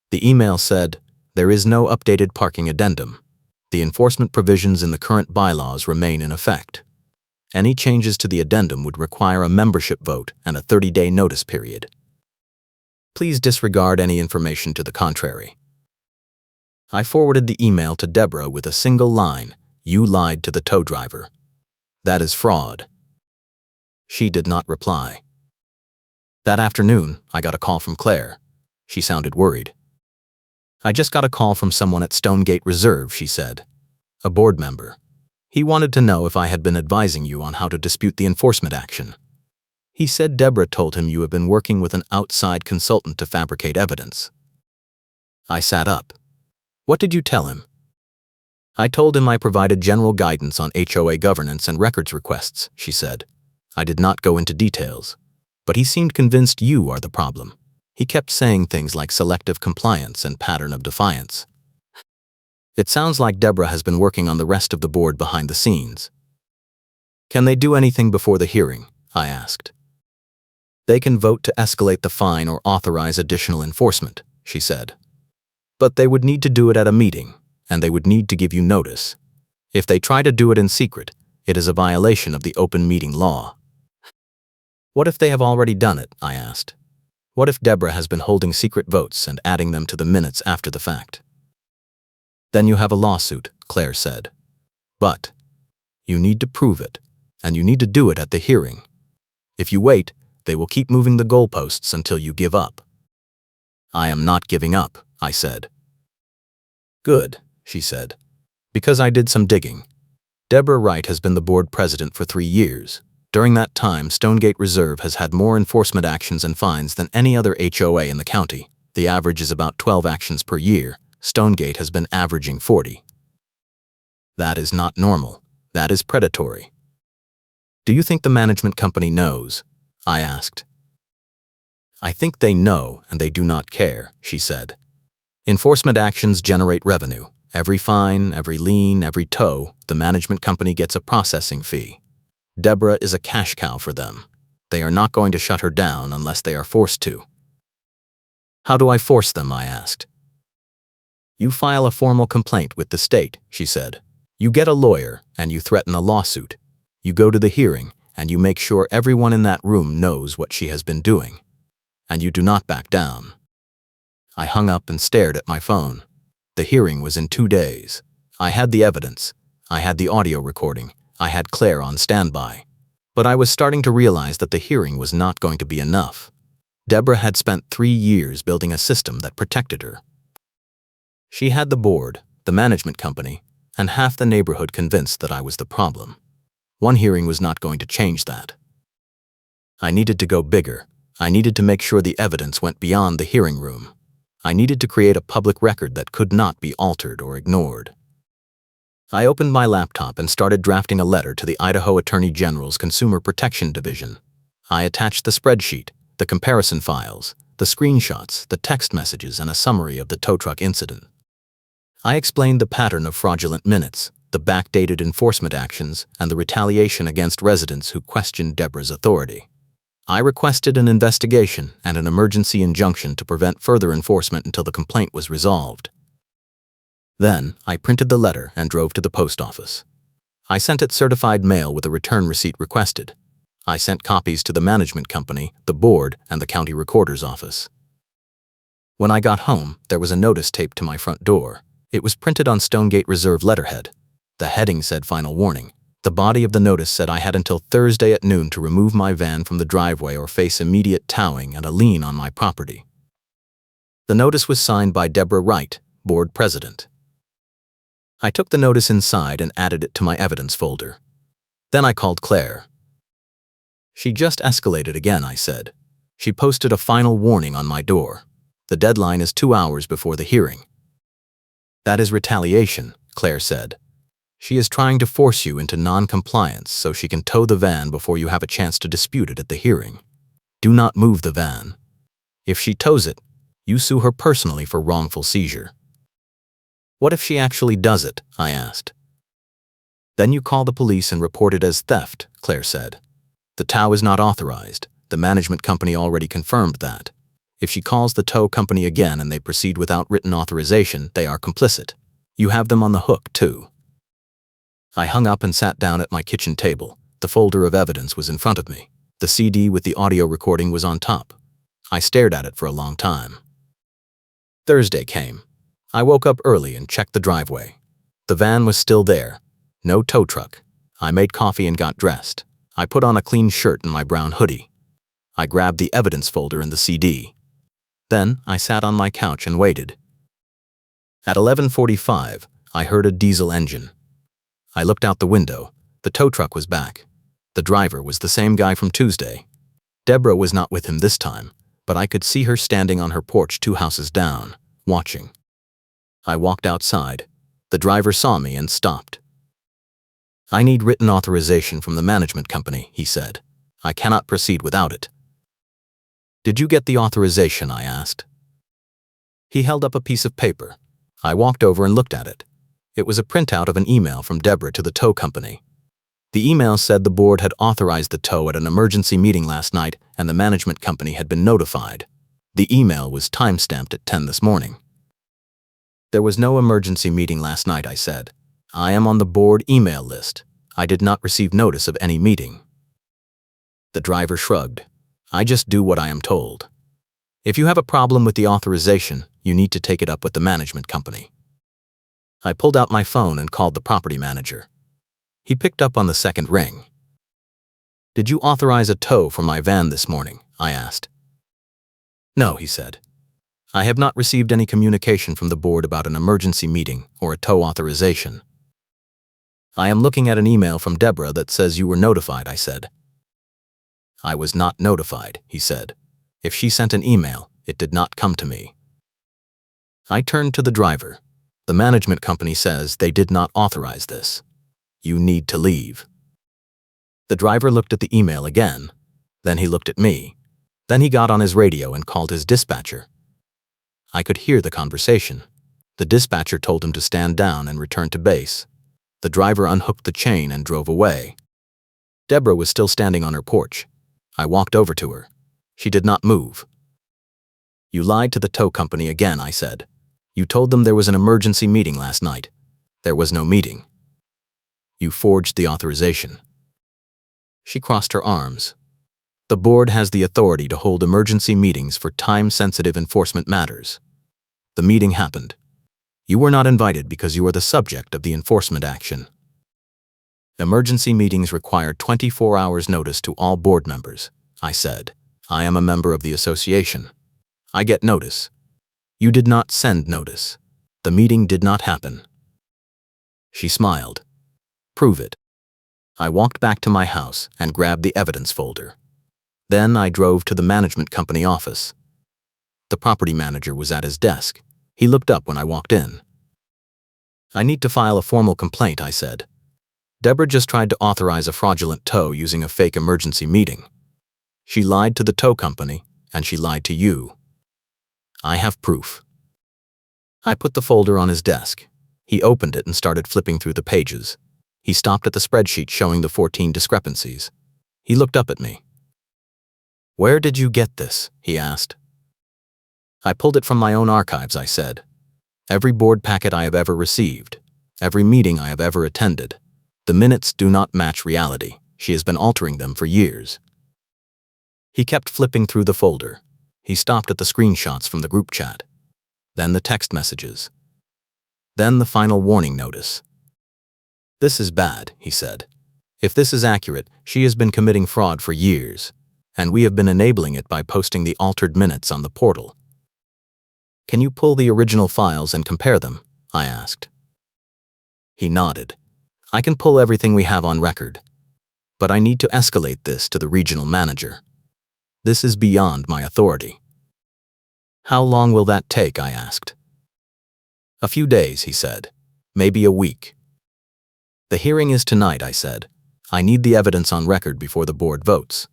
The email said, "There is no updated parking addendum. The enforcement provisions in the current bylaws remain in effect. Any changes to the addendum would require a membership vote and a 30-day notice period. Please disregard any information to the contrary." I forwarded the email to Deborah with a single line, "You lied to the tow driver. That is fraud." She did not reply. That afternoon, I got a call from Claire. She sounded worried. "I just got a call from someone at Stonegate Reserve," she said. "A board member. He wanted to know if I had been advising you on how to dispute the enforcement action. He said Deborah told him you have been working with an outside consultant to fabricate evidence." I sat up. "What did you tell him?" "I told him I provided general guidance on HOA governance and records requests," she said. "I did not go into details. But he seemed convinced you are the problem. He kept saying things like selective compliance and pattern of defiance." It sounds like Deborah has been working on the rest of the board behind the scenes. "Can they do anything before the hearing?" I asked. "They can vote to escalate the fine or authorize additional enforcement," she said. "But they would need to do it at a meeting, and they would need to give you notice. If they try to do it in secret, it is a violation of the open meeting law." "What if they have already done it?" I asked. "What if Deborah has been holding secret votes and adding them to the minutes after the fact?" "Then you have a lawsuit," Claire said. "But you need to prove it, and you need to do it at the hearing. If you wait, they will keep moving the goalposts until you give up." "I am not giving up," I said. "Good," she said, "because I did some digging. Deborah Wright has been the board president for 3 years. During that time, Stonegate Reserve has had more enforcement actions and fines than any other HOA in the county. The average is about 12 actions per year. Stonegate has been averaging 40. That is not normal. That is predatory. Do you think the management company knows? I asked. I think they know and they do not care, she said. Enforcement actions generate revenue. Every fine, every lien, every tow, the management company gets a processing fee. Deborah is a cash cow for them. They are not going to shut her down unless they are forced to. How do I force them? I asked. You file a formal complaint with the state, she said. You get a lawyer and you threaten a lawsuit. You go to the hearing and you make sure everyone in that room knows what she has been doing. And you do not back down. I hung up and stared at my phone. The hearing was in 2 days. I had the evidence. I had the audio recording. I had Claire on standby. But I was starting to realize that the hearing was not going to be enough. Deborah had spent 3 years building a system that protected her. She had the board, the management company, and half the neighborhood convinced that I was the problem. One hearing was not going to change that. I needed to go bigger. I needed to make sure the evidence went beyond the hearing room. I needed to create a public record that could not be altered or ignored. I opened my laptop and started drafting a letter to the Idaho Attorney General's Consumer Protection Division. I attached the spreadsheet, the comparison files, the screenshots, the text messages, and a summary of the tow truck incident. I explained the pattern of fraudulent minutes, the backdated enforcement actions, and the retaliation against residents who questioned Deborah's authority. I requested an investigation and an emergency injunction to prevent further enforcement until the complaint was resolved. Then, I printed the letter and drove to the post office. I sent it certified mail with a return receipt requested. I sent copies to the management company, the board, and the county recorder's office. When I got home, there was a notice taped to my front door. It was printed on Stonegate Reserve letterhead. The heading said "Final Warning." The body of the notice said I had until Thursday at noon to remove my van from the driveway or face immediate towing and a lien on my property. The notice was signed by Deborah Wright, board president. I took the notice inside and added it to my evidence folder. Then I called Claire. She just escalated again, I said. She posted a final warning on my door. The deadline is 2 hours before the hearing. That is retaliation, Claire said. She is trying to force you into non-compliance so she can tow the van before you have a chance to dispute it at the hearing. Do not move the van. If she tows it, you sue her personally for wrongful seizure. What if she actually does it? I asked. Then you call the police and report it as theft, Claire said. The tow is not authorized. The management company already confirmed that. If she calls the tow company again and they proceed without written authorization, they are complicit. You have them on the hook, too. I hung up and sat down at my kitchen table. The folder of evidence was in front of me. The CD with the audio recording was on top. I stared at it for a long time. Thursday came. I woke up early and checked the driveway. The van was still there. No tow truck. I made coffee and got dressed. I put on a clean shirt and my brown hoodie. I grabbed the evidence folder and the CD. Then I sat on my couch and waited. At 11:45, I heard a diesel engine. I looked out the window. The tow truck was back. The driver was the same guy from Tuesday. Deborah was not with him this time, but I could see her standing on her porch 2 houses down, watching. I walked outside. The driver saw me and stopped. I need written authorization from the management company, he said. I cannot proceed without it. Did you get the authorization? I asked. He held up a piece of paper. I walked over and looked at it. It was a printout of an email from Deborah to the tow company. The email said the board had authorized the tow at an emergency meeting last night and the management company had been notified. The email was time-stamped at 10 this morning. There was no emergency meeting last night, I said. I am on the board email list. I did not receive notice of any meeting. The driver shrugged. I just do what I am told. If you have a problem with the authorization, you need to take it up with the management company. I pulled out my phone and called the property manager. He picked up on the second ring. Did you authorize a tow for my van this morning? I asked. No, he said. I have not received any communication from the board about an emergency meeting or a tow authorization. I am looking at an email from Deborah that says you were notified, I said. I was not notified, he said. If she sent an email, it did not come to me. I turned to the driver. The management company says they did not authorize this. You need to leave. The driver looked at the email again. Then he looked at me. Then he got on his radio and called his dispatcher. I could hear the conversation. The dispatcher told him to stand down and return to base. The driver unhooked the chain and drove away. Deborah was still standing on her porch. I walked over to her. She did not move. "You lied to the tow company again," I said. "You told them there was an emergency meeting last night. There was no meeting. You forged the authorization." She crossed her arms. "The board has the authority to hold emergency meetings for time-sensitive enforcement matters. The meeting happened. You were not invited because you were the subject of the enforcement action. Emergency meetings require 24 hours notice to all board members," I said. "I am a member of the association. I get notice. You did not send notice. The meeting did not happen." She smiled. "Prove it." I walked back to my house and grabbed the evidence folder. Then I drove to the management company office. The property manager was at his desk. He looked up when I walked in. "I need to file a formal complaint," I said. "Deborah just tried to authorize a fraudulent tow using a fake emergency meeting. She lied to the tow company, and she lied to you. I have proof." I put the folder on his desk. He opened it and started flipping through the pages. He stopped at the spreadsheet showing the 14 discrepancies. He looked up at me. "Where did you get this?" he asked. "I pulled it from my own archives," I said. "Every board packet I have ever received, every meeting I have ever attended. The minutes do not match reality. She has been altering them for years." He kept flipping through the folder. He stopped at the screenshots from the group chat. Then the text messages. Then the final warning notice. "This is bad," he said. "If this is accurate, she has been committing fraud for years, and we have been enabling it by posting the altered minutes on the portal." "Can you pull the original files and compare them?" I asked. He nodded. "I can pull everything we have on record, but I need to escalate this to the regional manager. This is beyond my authority." "How long will that take?" I asked. "A few days," he said. "Maybe a week." "The hearing is tonight," I said. "I need the evidence on record before the board votes."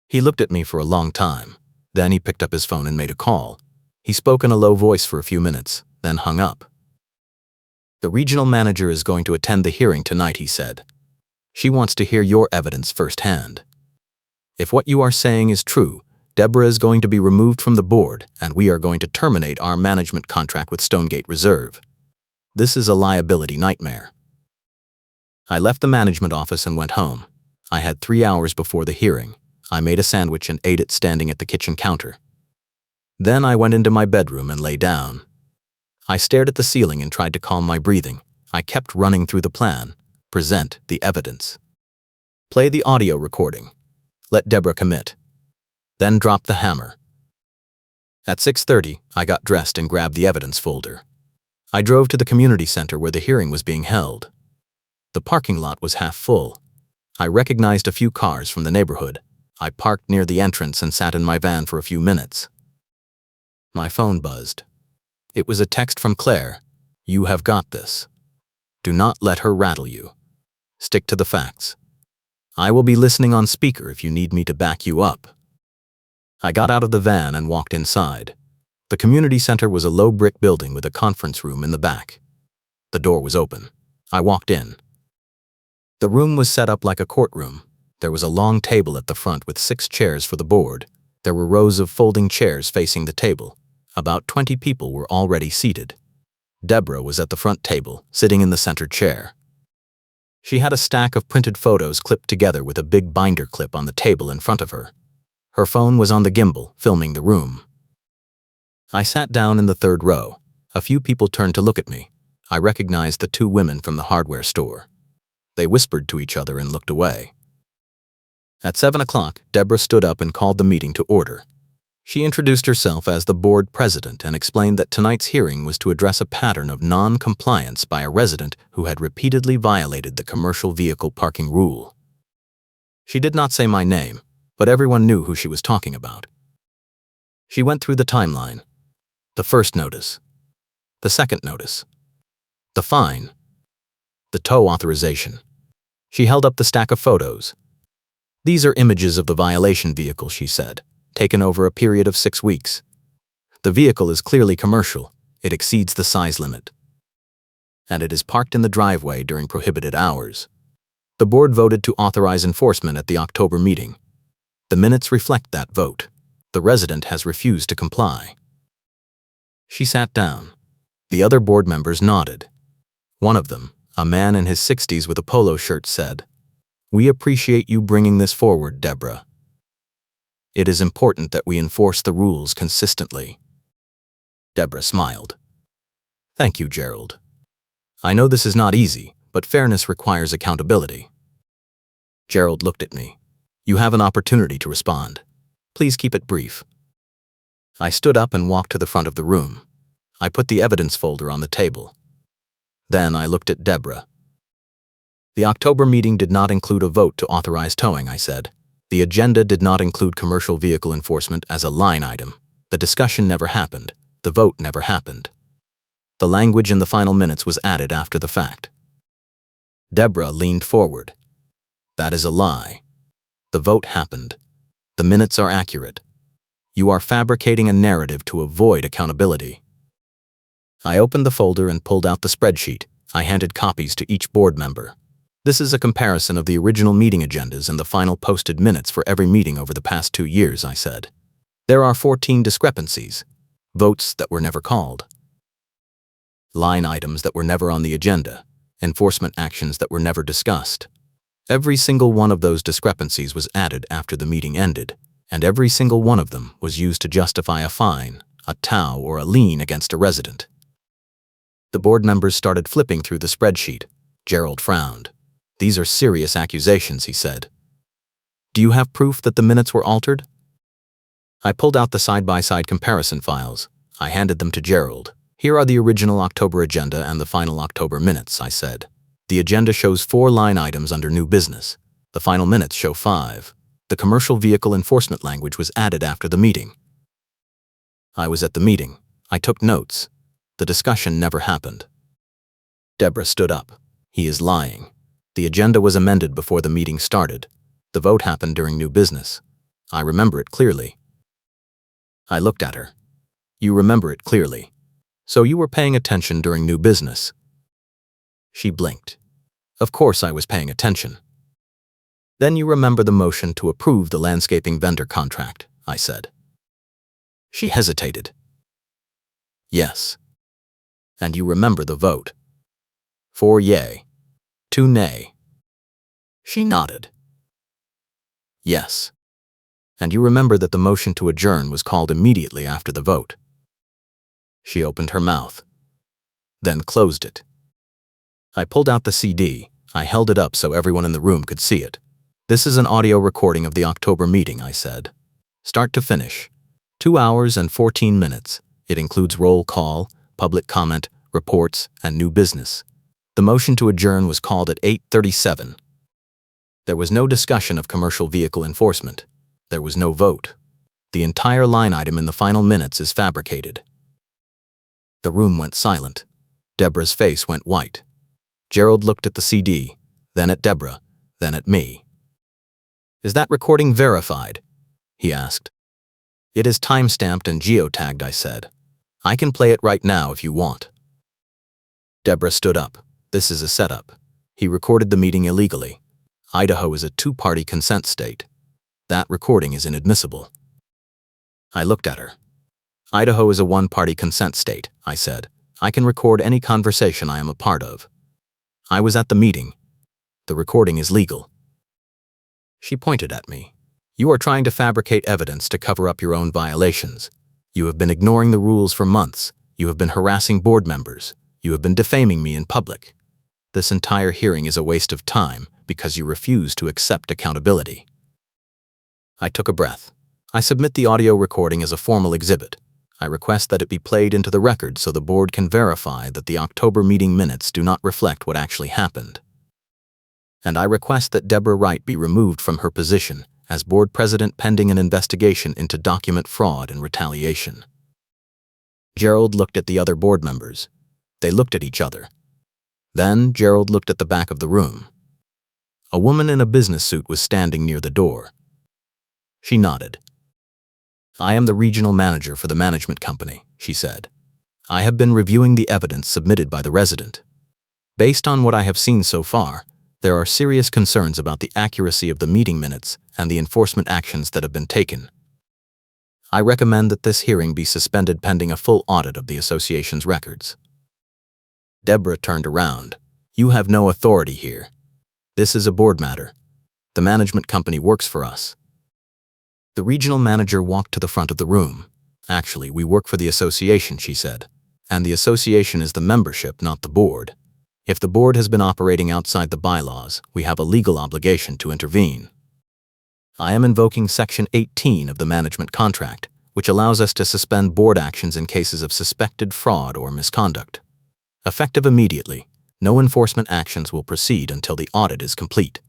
He looked at me for a long time. Then he picked up his phone and made a call. He spoke in a low voice for a few minutes, then hung up. "The regional manager is going to attend the hearing tonight," he said. "She wants to hear your evidence firsthand. If what you are saying is true, Deborah is going to be removed from the board, and we are going to terminate our management contract with Stonegate Reserve. This is a liability nightmare." I left the management office and went home. I had 3 hours before the hearing. I made a sandwich and ate it standing at the kitchen counter. Then I went into my bedroom and lay down. I stared at the ceiling and tried to calm my breathing. I kept running through the plan. Present the evidence. Play the audio recording. Let Deborah commit. Then drop the hammer. At 6:30, I got dressed and grabbed the evidence folder. I drove to the community center where the hearing was being held. The parking lot was half full. I recognized a few cars from the neighborhood. I parked near the entrance and sat in my van for a few minutes. My phone buzzed. It was a text from Claire. "You have got this. Do not let her rattle you. Stick to the facts. I will be listening on speaker if you need me to back you up." I got out of the van and walked inside. The community center was a low brick building with a conference room in the back. The door was open. I walked in. The room was set up like a courtroom. There was a long table at the front with 6 chairs for the board. There were rows of folding chairs facing the table. About 20 people were already seated. Deborah was at the front table, sitting in the center chair. She had a stack of printed photos clipped together with a big binder clip on the table in front of her. Her phone was on the gimbal, filming the room. I sat down in the 3rd row. A few people turned to look at me. I recognized the 2 women from the hardware store. They whispered to each other and looked away. At 7 o'clock, Deborah stood up and called the meeting to order. She introduced herself as the board president and explained that tonight's hearing was to address a pattern of non-compliance by a resident who had repeatedly violated the commercial vehicle parking rule. She did not say my name, but everyone knew who she was talking about. She went through the timeline. The first notice. The second notice. The fine. The tow authorization. She held up the stack of photos. "These are images of the violation vehicle," she said, "taken over a period of 6 weeks. The vehicle is clearly commercial. It exceeds the size limit. And it is parked in the driveway during prohibited hours. The board voted to authorize enforcement at the October meeting. The minutes reflect that vote. The resident has refused to comply." She sat down. The other board members nodded. One of them, a man in his 60s with a polo shirt, said, "We appreciate you bringing this forward, Deborah. It is important that we enforce the rules consistently." Deborah smiled. "Thank you, Gerald. I know this is not easy, but fairness requires accountability." Gerald looked at me. "You have an opportunity to respond. Please keep it brief." I stood up and walked to the front of the room. I put the evidence folder on the table. Then I looked at Deborah. "The October meeting did not include a vote to authorize towing," I said. "The agenda did not include commercial vehicle enforcement as a line item. The discussion never happened. The vote never happened. The language in the final minutes was added after the fact." Deborah leaned forward. "That is a lie. The vote happened. The minutes are accurate. You are fabricating a narrative to avoid accountability." I opened the folder and pulled out the spreadsheet. I handed copies to each board member. "This is a comparison of the original meeting agendas and the final posted minutes for every meeting over the past 2 years," I said. "There are 14 discrepancies. Votes that were never called. Line items that were never on the agenda. Enforcement actions that were never discussed. Every single one of those discrepancies was added after the meeting ended, and every single one of them was used to justify a fine, a tow, or a lien against a resident." The board members started flipping through the spreadsheet. Gerald frowned. "These are serious accusations," he said. "Do you have proof that the minutes were altered?" I pulled out the side-by-side comparison files. I handed them to Gerald. "Here are the original October agenda and the final October minutes," I said. "The agenda shows 4 line items under new business. The final minutes show 5. The commercial vehicle enforcement language was added after the meeting." I was at the meeting. I took notes. The discussion never happened. Deborah stood up. "He is lying. The agenda was amended before the meeting started. The vote happened during new business. I remember it clearly." I looked at her. "You remember it clearly. So you were paying attention during new business." She blinked. "Of course I was paying attention." "Then you remember the motion to approve the landscaping vendor contract," I said. She hesitated. "Yes." "And you remember the vote? 4 yay, 2 nay." She nodded. "Yes." "And you remember that the motion to adjourn was called immediately after the vote?" She opened her mouth, then closed it. I pulled out the CD. I held it up so everyone in the room could see it. "This is an audio recording of the October meeting," I said. "Start to finish. 2 hours and 14 minutes. It includes roll call, public comment, reports, and new business. The motion to adjourn was called at 8:37. There was no discussion of commercial vehicle enforcement. There was no vote. The entire line item in the final minutes is fabricated." The room went silent. Deborah's face went white. Gerald looked at the CD, then at Deborah, then at me. "Is that recording verified?" he asked. "It is time-stamped and geotagged," I said. "I can play it right now if you want." Deborah stood up. "This is a setup. He recorded the meeting illegally. Idaho is a 2-party consent state. That recording is inadmissible." I looked at her. "Idaho is a 1-party consent state," I said. "I can record any conversation I am a part of. I was at the meeting. The recording is legal." She pointed at me. "You are trying to fabricate evidence to cover up your own violations. You have been ignoring the rules for months. You have been harassing board members. You have been defaming me in public. This entire hearing is a waste of time because you refuse to accept accountability." I took a breath. "I submit the audio recording as a formal exhibit. I request that it be played into the record so the board can verify that the October meeting minutes do not reflect what actually happened. And I request that Deborah Wright be removed from her position as board president pending an investigation into document fraud and retaliation." Gerald looked at the other board members. They looked at each other. Then Gerald looked at the back of the room. A woman in a business suit was standing near the door. She nodded. "I am the regional manager for the management company," she said. "I have been reviewing the evidence submitted by the resident. Based on what I have seen so far, there are serious concerns about the accuracy of the meeting minutes and the enforcement actions that have been taken. I recommend that this hearing be suspended pending a full audit of the association's records." Deborah turned around. "You have no authority here. This is a board matter. The management company works for us." The regional manager walked to the front of the room. "Actually, we work for the association," she said. "And the association is the membership, not the board. If the board has been operating outside the bylaws, we have a legal obligation to intervene. I am invoking Section 18 of the management contract, which allows us to suspend board actions in cases of suspected fraud or misconduct. Effective immediately, no enforcement actions will proceed until the audit is complete."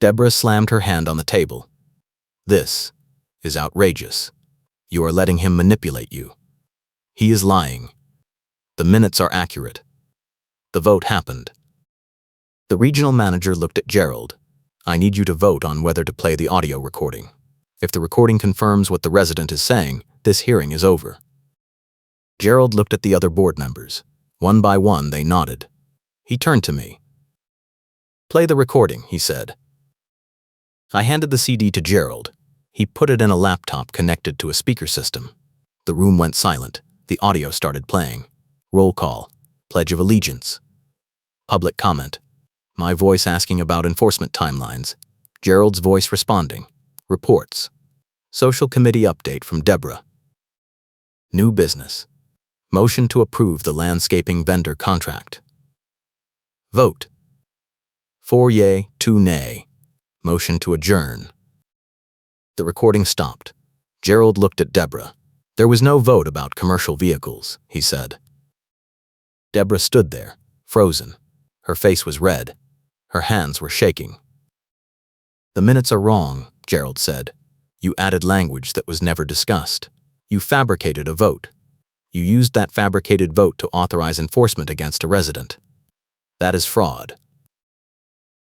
Deborah slammed her hand on the table. "This is outrageous. You are letting him manipulate you. He is lying. The minutes are accurate. The vote happened." The regional manager looked at Gerald. "I need you to vote on whether to play the audio recording. If the recording confirms what the resident is saying, this hearing is over." Gerald looked at the other board members. One by one, they nodded. He turned to me. "Play the recording," he said. I handed the CD to Gerald. He put it in a laptop connected to a speaker system. The room went silent. The audio started playing. Roll call. Pledge of Allegiance. Public comment. My voice asking about enforcement timelines. Gerald's voice responding. Reports. Social committee update from Deborah. New business. Motion to approve the landscaping vendor contract. Vote. 4 yea, 2 nay. Motion to adjourn. The recording stopped. Gerald looked at Deborah. "There was no vote about commercial vehicles," he said. Deborah stood there, frozen. Her face was red. Her hands were shaking. "The minutes are wrong," Gerald said. "You added language that was never discussed. You fabricated a vote. You used that fabricated vote to authorize enforcement against a resident. That is fraud."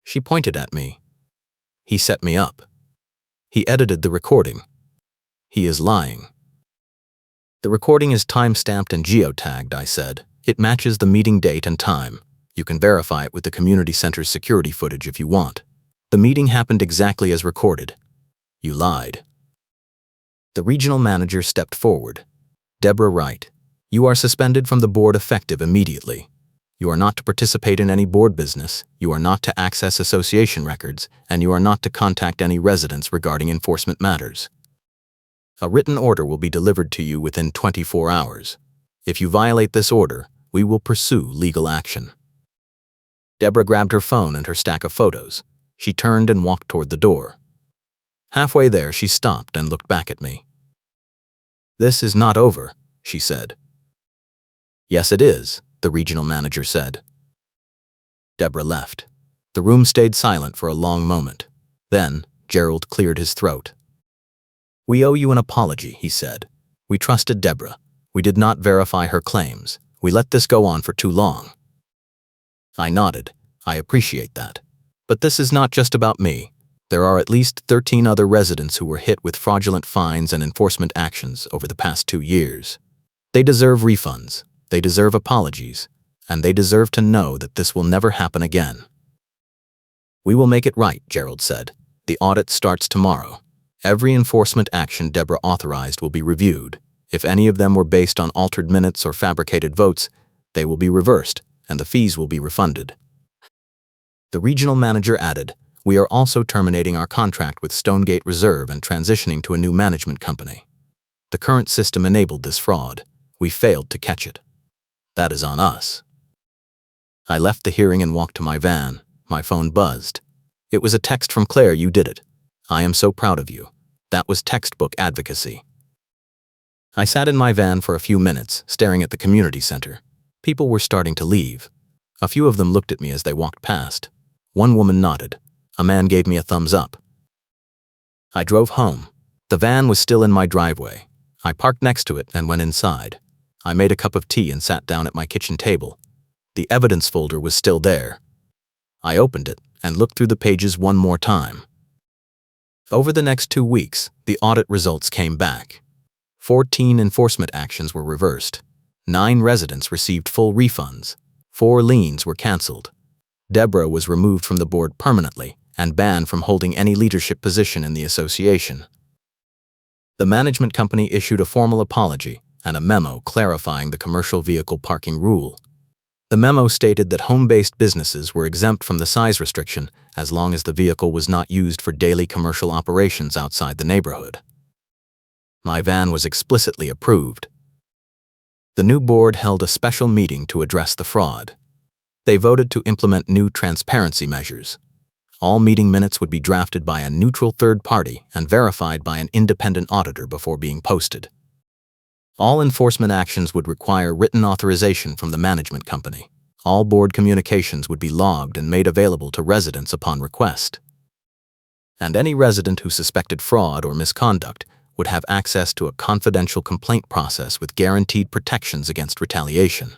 She pointed at me. "He set me up. He edited the recording. He is lying." "The recording is time-stamped and geotagged," I said. "It matches the meeting date and time. You can verify it with the community center's security footage if you want. The meeting happened exactly as recorded. You lied." The regional manager stepped forward. "Deborah Wright, you are suspended from the board effective immediately. You are not to participate in any board business, you are not to access association records, and you are not to contact any residents regarding enforcement matters. A written order will be delivered to you within 24 hours. If you violate this order, we will pursue legal action." Deborah grabbed her phone and her stack of photos. She turned and walked toward the door. Halfway there, she stopped and looked back at me. "This is not over," she said. "Yes, it is," the regional manager said. Deborah left. The room stayed silent for a long moment. Then, Gerald cleared his throat. "We owe you an apology," he said. "We trusted Deborah. We did not verify her claims. We let this go on for too long." I nodded. "I appreciate that. But this is not just about me. There are at least 13 other residents who were hit with fraudulent fines and enforcement actions over the past 2 years. They deserve refunds, they deserve apologies, and they deserve to know that this will never happen again." "We will make it right," Gerald said. "The audit starts tomorrow. Every enforcement action Deborah authorized will be reviewed. If any of them were based on altered minutes or fabricated votes, they will be reversed, and the fees will be refunded." The regional manager added, "We are also terminating our contract with Stonegate Reserve and transitioning to a new management company. The current system enabled this fraud. We failed to catch it. That is on us." I left the hearing and walked to my van. My phone buzzed. It was a text from Claire. "You did it. I am so proud of you." That was textbook advocacy. I sat in my van for a few minutes, staring at the community center. People were starting to leave. A few of them looked at me as they walked past. One woman nodded. A man gave me a thumbs up. I drove home. The van was still in my driveway. I parked next to it and went inside. I made a cup of tea and sat down at my kitchen table. The evidence folder was still there. I opened it and looked through the pages one more time. Over the next 2 weeks, the audit results came back. 14 enforcement actions were reversed. 9 residents received full refunds. 4 liens were canceled. Deborah was removed from the board permanently and banned from holding any leadership position in the association. The management company issued a formal apology and a memo clarifying the commercial vehicle parking rule. The memo stated that home-based businesses were exempt from the size restriction as long as the vehicle was not used for daily commercial operations outside the neighborhood. My van was explicitly approved. The new board held a special meeting to address the fraud. They voted to implement new transparency measures. All meeting minutes would be drafted by a neutral third party and verified by an independent auditor before being posted. All enforcement actions would require written authorization from the management company. All board communications would be logged and made available to residents upon request. And any resident who suspected fraud or misconduct would have access to a confidential complaint process with guaranteed protections against retaliation.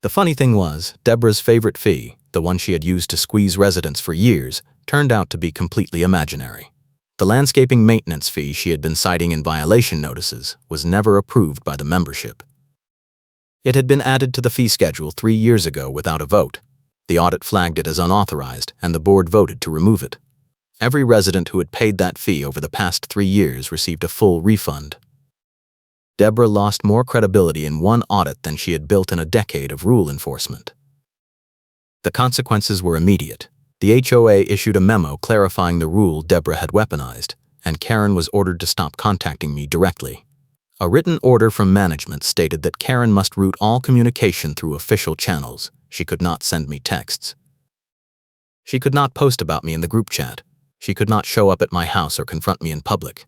The funny thing was, Deborah's favorite fee, the one she had used to squeeze residents for years, turned out to be completely imaginary. The landscaping maintenance fee she had been citing in violation notices was never approved by the membership. It had been added to the fee schedule 3 years ago without a vote. The audit flagged it as unauthorized, and the board voted to remove it. Every resident who had paid that fee over the past 3 years received a full refund. Deborah lost more credibility in one audit than she had built in a decade of rule enforcement. The consequences were immediate. The HOA issued a memo clarifying the rule Deborah had weaponized, and Karen was ordered to stop contacting me directly. A written order from management stated that Karen must route all communication through official channels. She could not send me texts. She could not post about me in the group chat. She could not show up at my house or confront me in public.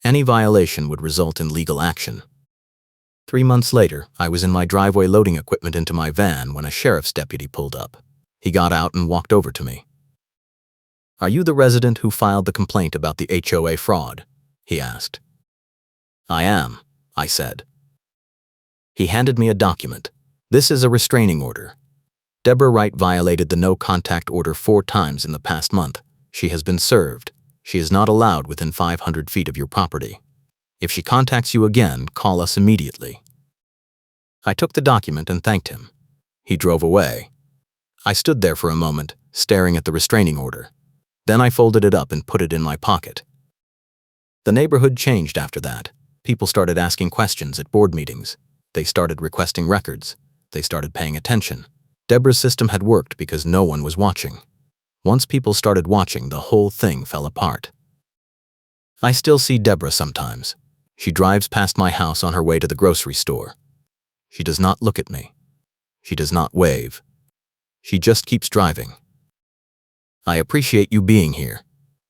Any violation would result in legal action. 3 months later, I was in my driveway loading equipment into my van when a sheriff's deputy pulled up. He got out and walked over to me. "Are you the resident who filed the complaint about the HOA fraud?" he asked. "I am," I said. He handed me a document. "This is a restraining order. Deborah Wright violated the no-contact order 4 times in the past month. She has been served. She is not allowed within 500 feet of your property. If she contacts you again, call us immediately." I took the document and thanked him. He drove away. I stood there for a moment, staring at the restraining order. Then I folded it up and put it in my pocket. The neighborhood changed after that. People started asking questions at board meetings. They started requesting records. They started paying attention. Deborah's system had worked because no one was watching. Once people started watching, the whole thing fell apart. I still see Deborah sometimes. She drives past my house on her way to the grocery store. She does not look at me. She does not wave. She just keeps driving. "I appreciate you being here,"